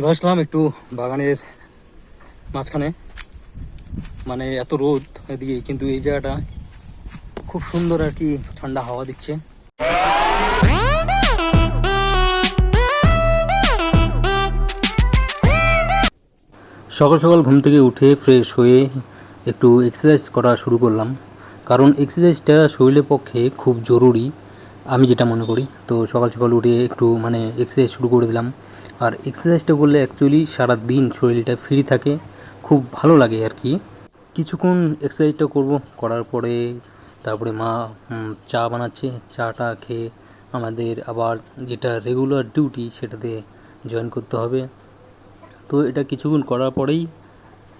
চলে আসলাম একটু বাগানের মাঝখানে, মানে এত রোদ এদিকে, কিন্তু এই জায়গাটা খুব সুন্দর আর কি, ঠান্ডা হাওয়া দিচ্ছে। সকাল সকাল ঘুম থেকে উঠে ফ্রেশ হয়ে একটু এক্সারসাইজ করা শুরু করলাম, কারণ এক্সারসাইজটা শরীরের পক্ষে খুব জরুরি আমি যেটা মনে করি। তো সকাল সকাল উঠে একটু মানে এক্সারসাইজ শুরু করে দিলাম। আর এক্সারসাইজটা করলে অ্যাকচুয়ালি সারা দিন শরীরটা ফ্রি থাকে, খুব ভালো লাগে আর কি। কিছুক্ষণ এক্সারসাইজটা করব, করার পরে তারপরে মা চা বানাচ্ছে, চাটা খেয়ে আমাদের আবার যেটা রেগুলার ডিউটি সেটাতে জয়েন করতে হবে। তো এটা কিছুক্ষণ করার পরেই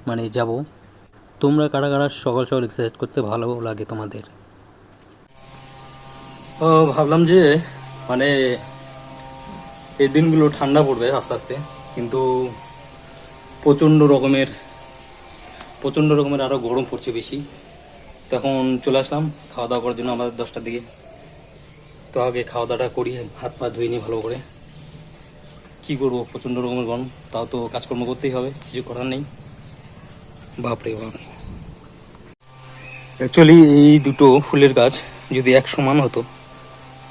মানে যাব। তোমরা কারা কারা সকাল সকাল এক্সারসাইজ করতে ভালো লাগে তোমাদের? ভাবলাম যে মানে এই দিনগুলো ঠান্ডা পড়বে আস্তে আস্তে, কিন্তু প্রচণ্ড রকমের আরও গরম পড়ছে বেশি। তো এখন চলে আসলাম খাওয়া দাওয়া করার জন্য আমাদের 10টার দিকে। তো আগে খাওয়া দাওয়াটা করি, হাত পা ধুয়ে নিই ভালো করে। কী করবো, প্রচণ্ড রকমের গরম, তাও তো কাজকর্ম করতেই হবে, কিছু করার নেই। বাপরে বাপ, অ্যাকচুয়ালি এই দুটো ফুলের গাছ যদি এক সমান হতো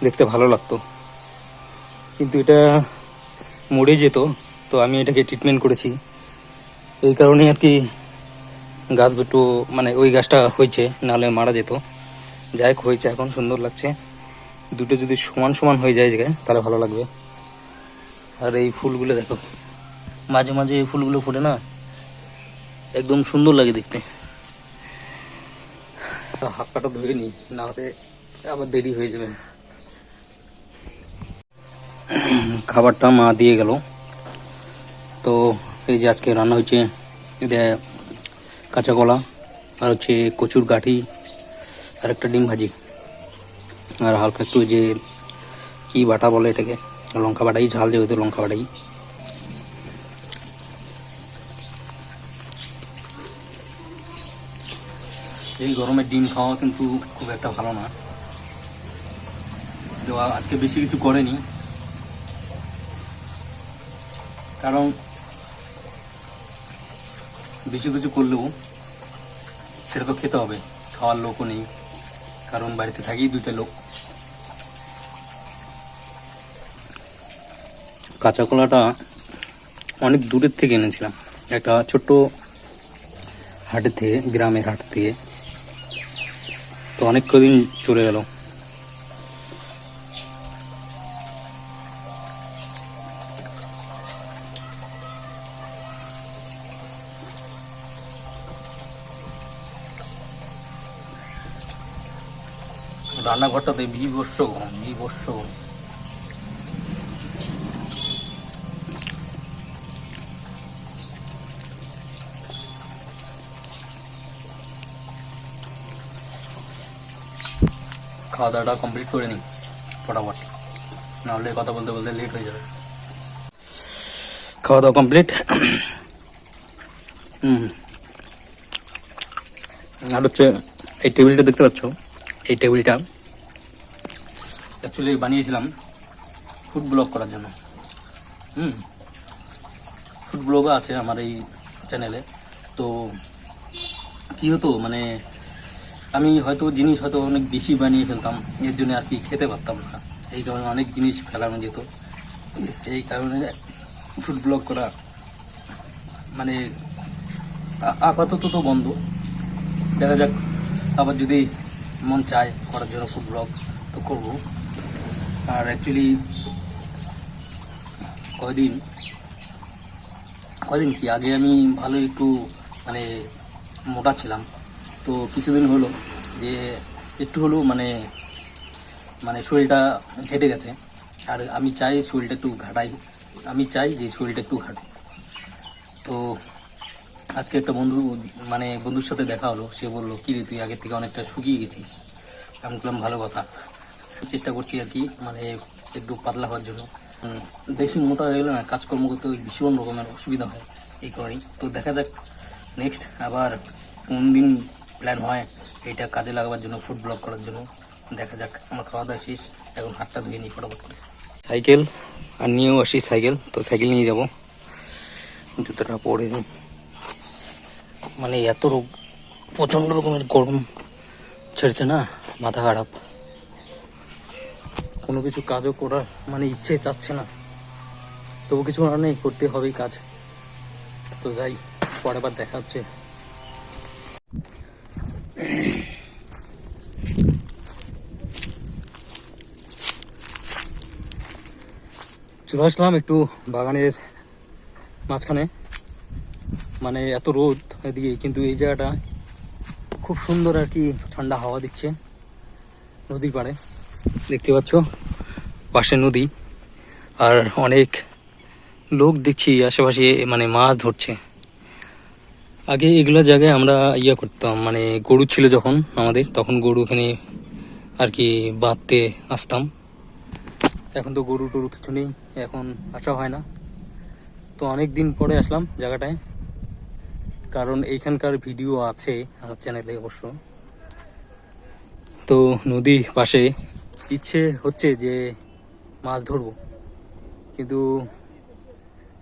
দেখতে ভালো লাগতো, কিন্তু এটা মরে যেত। তো আমি এটাকে ট্রিটমেন্ট করেছি, এই কারণে আর কি গাছ দুটো মানে ওই গাছটা হয়েছে, নাহলে মারা যেত। যাই হোক হয়েছে, এখন সুন্দর লাগছে। দুটো যদি সমান সমান হয়ে যায় জায়গায় তাহলে ভালো লাগবে। আর এই ফুলগুলো দেখো, মাঝে মাঝে এই ফুলগুলো ফোটে না, একদম সুন্দর লাগে দেখতে। হাত পাটা ধুয়ে নিই, না হলে আবার দেরি হয়ে যাবে। খাবারটা মা দিয়ে গেল। তো এই যে আজকে রান্না হয়েছে, এটা কাঁচা কলা আর হচ্ছে কচুর গাঠি আর একটা ডিম ভাজি, আর হালকা একটু যে কি বাটা বলে এটাকে, লঙ্কা বাটাই, ঝাল যেহেতু লঙ্কা বাটাই। এই গরমে ডিম খাওয়া কিন্তু খুব একটা ভালো না। তো আজকে বেশি কিছু করেনি, কারণ বেশি কিছু করলেও সেটা তো খেতে হবে, খাওয়ার লোকও নেই, কারণ বাড়িতে থাকি 2টা লোক। কাঁচা কলাটা অনেক দূরের থেকে এনেছিলাম, একটা ছোট্ট হাটের থেকে, গ্রামের হাট থেকে। তো অনেক কদিন চলে গেল। রান্নাঘরটাতে বিভৎস গরম, বিভৎস গরম। খাওয়া দাওয়াটা কমপ্লিট করে নিই ফটাফট, নাহলে কথা বলতে বলতে লেট হয়ে যাবে। খাওয়া দাওয়া কমপ্লিট। আর হচ্ছে এই টেবিলটা দেখতে পাচ্ছ, এই টেবিলটা অ্যাকচুয়ালি বানিয়েছিলাম ফুড ব্লগ করার জন্য। ফুড ব্লগও আছে আমার এই চ্যানেলে। তো কী হতো, মানে আমি হয়তো জিনিস হয়তো অনেক বেশি বানিয়ে ফেলতাম, এর জন্য আর কি খেতে পারতাম না, এই কারণে অনেক জিনিস ফেলানো যেত। এই কারণে ফুড ব্লগ করা মানে আপাতত তো বন্ধ, দেখা যাক আবার যদি মন চায় করার জন্য ফুড ব্লগ তো করব। আর অ্যাকচুয়ালি কয়দিন কি আগে আমি ভালো একটু মানে মোটা ছিলাম, তো কিছুদিন হলো যে একটু হলেও মানে শরীরটা ঘেটে গেছে। আর আমি চাই শরীরটা একটু ঘাটাই, আমি চাই যে শরীরটা একটু ঘাটে। তো আজকে একটা বন্ধুর সাথে দেখা হলো, সে বললো কি রে তুই আগের থেকে অনেকটা শুকিয়ে গেছিস। আমি বললাম ভালো কথা, চেষ্টা করছি আর কি, মানে একটু পাতলা হওয়ার জন্য। বেশি মোটা হয়ে গেলে না কাজকর্ম করতে ভীষণ রকমের অসুবিধা হয়, এই কারণেই। তো দেখা যাক নেক্সট আবার কোন দিন প্ল্যান হয় এটা কাজে লাগাবার জন্য, ফুড ব্লগ করার জন্য। দেখা যাক। আমার খাওয়া দাওয়া শেষ, এখন হাতটা ধুয়ে নিই ফটাফট করে। সাইকেল আর নিয়েও আসি সাইকেল, তো সাইকেল নিয়ে যাব। জুতোটা পরে নি, মানে এত প্রচন্ড রকমের গরম ছেড়েছে না, মাথা খারাপ। কোনো কিছু কাজও করার মানে ইচ্ছে চাচ্ছে না, তবু কিছু করার নেই, করতে হবেই কাজ। তো যাই, পরের বার দেখা হচ্ছে। চলে আসলাম একটু বাগানের মাঝখানে, মানে এত রোদ এদিকে, কিন্তু এই জায়গাটা খুব সুন্দর আর কি, ঠান্ডা হাওয়া দিচ্ছে। নদীর পাড়ে দেখতে পাচ্ছ, পাশে নদী, আর অনেক লোক দেখছি আশেপাশে মানে মাছ ধরছে। আগে এগুলো জায়গায় আমরা করতাম, মানে গরু ছিল যখন আমাদের, তখন গরু এখানে আর কি বাঁধতে আসতাম। এখন তো গরু টরু কিছু নেই, এখন আসা হয় না। তো অনেক দিন পরে আসলাম জায়গাটায়, কারণ এইখানকার ভিডিও আছে আমার চ্যানেলে অবশ্য। তো নদীর পাশে ইচ্ছে হচ্ছে যে মাছ ধরবো, কিন্তু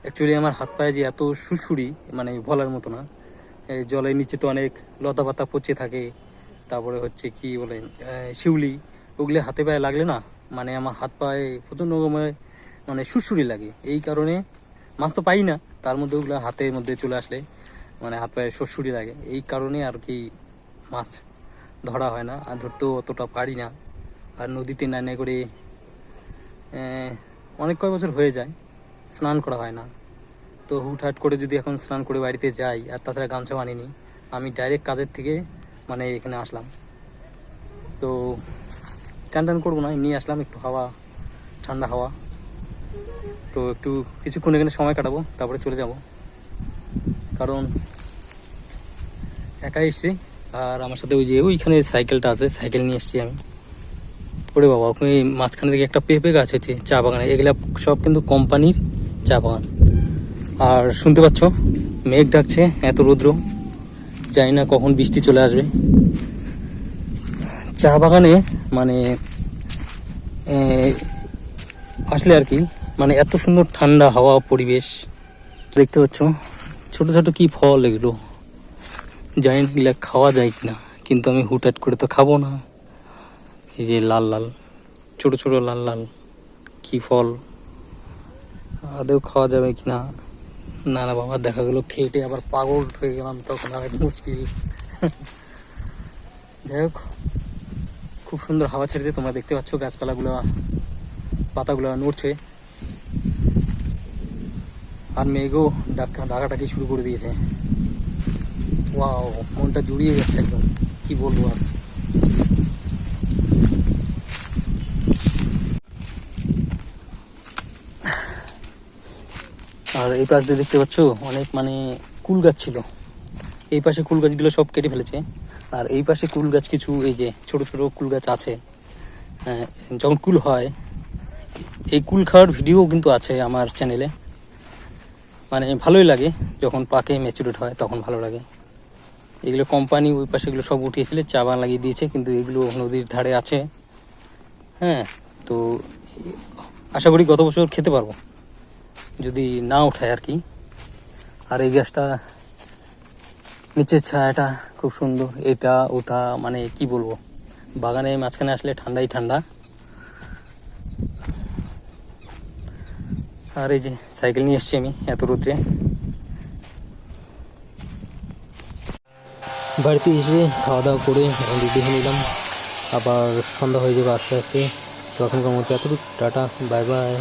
অ্যাকচুয়ালি আমার হাত পায়ে যে এত সুড়সুড়ি, মানে বলার মতো না। এই জলের নিচে তো অনেক লতা পাতা পচে থাকে, তারপরে হচ্ছে কি বলে শিউলি, ওগুলো হাতে পায়ে লাগলে না, মানে আমার হাত পায়ে প্রচণ্ড রকমের মানে সুড়সুড়ি লাগে। এই কারণে মাছ তো পাই না, তার মধ্যে ওগুলো হাতের মধ্যে চলে আসলে মানে হাত পায়ে সুড়সুড়ি লাগে। এই কারণে আর কি মাছ ধরা হয় না, আর ধরতেও অতটা পারি না। আর নদীতে নানে করে অনেক কয় বছর হয়ে যায়, স্নান করা হয় না। তো হুটহাট করে যদি এখন স্নান করে বাড়িতে যাই, আর তাছাড়া গামছা বানিনি, আমি ডাইরেক্ট কাজের থেকে মানে এখানে আসলাম। তো চান টান করবো না, এমনি আসলাম একটু হাওয়া, ঠান্ডা হাওয়া। তো একটু কিছুক্ষণ এখানে সময় কাটাবো, তারপরে চলে যাব, কারণ একাই এসছি। আর আমার সাথে ওই যে ওইখানে সাইকেলটা আছে, সাইকেল নিয়ে এসছি আমি। ওরে বাবা, ওখানে মাঝখানে থেকে একটা পেঁপে গাছ হয়েছে চা বাগানে, এগুলা সব কিন্তু কোম্পানির চা বাগান। আর শুনতে পাচ্ছ মেঘ ডাকছে, এত রৌদ্র, জানি না কখন বৃষ্টি চলে আসবে। চা বাগানে মানে আসলে আর কি, মানে এত সুন্দর ঠান্ডা হাওয়া পরিবেশ। দেখতে পাচ্ছ ছোট ছোট কি ফল, এগুলো জানি না এগুলা খাওয়া যায় কিনা, কিন্তু আমি হুটহাট করে তো খাবো না। এই যে লাল লাল ছোট ছোট লাল লাল কি ফল, আদৌ খাওয়া যাবে কিনা। না না বাবা, দেখা গেলো খেটে আবার পাগল হয়ে গেলাম, তখন আর মুশকিল। যাই হোক, খুব সুন্দর হাওয়া ছেড়েছে, তোমরা দেখতে পাচ্ছ গাছপালাগুলো, পাতাগুলো নড়ছে, আর মেঘও ডাকাটাকি শুরু করে দিয়েছে। ওয়াও, মনটা জুড়িয়ে যাচ্ছে একদম, কি বলবো আর। আর এই পাশ দিয়ে দেখতে পাচ্ছ অনেক মানে কুল গাছ ছিল, এই পাশে কুল গাছগুলো সব কেটে ফেলেছে। আর এই পাশে কুল গাছ কিছু, এই যে ছোট ছোট কুল গাছ আছে। যখন কুল হয়, এই কুল খাওয়ার ভিডিও কিন্তু আছে আমার চ্যানেলে, মানে ভালোই লাগে যখন পাকে ম্যাচুরেট হয়, তখন ভালো লাগে। এগুলো কোম্পানি ওই পাশে এগুলো সব উঠিয়ে ফেলে চা বাগান লাগিয়ে দিয়েছে, কিন্তু এগুলো নদীর ধারে আছে। হ্যাঁ, তো আশা করি গত বছর খেতে পারবো, যদি না ওঠায় আর কি। আর এই গাছটা নিচের ছায়াটা খুব সুন্দর, এটা ওটা মানে কি বলবো, বাগানে মাঝখানে আসলে ঠান্ডাই ঠান্ডা। আর এই যে সাইকেল নিয়ে এসছি আমি এত রোদ্রে। বাড়িতে এসে খাওয়া দাওয়া করে রেডি হয়ে নিলাম, আবার সন্ধ্যা হয়ে যাবে আস্তে আস্তে। তো এখনকার মতো এতটুকু, টাটা, বাই বাই।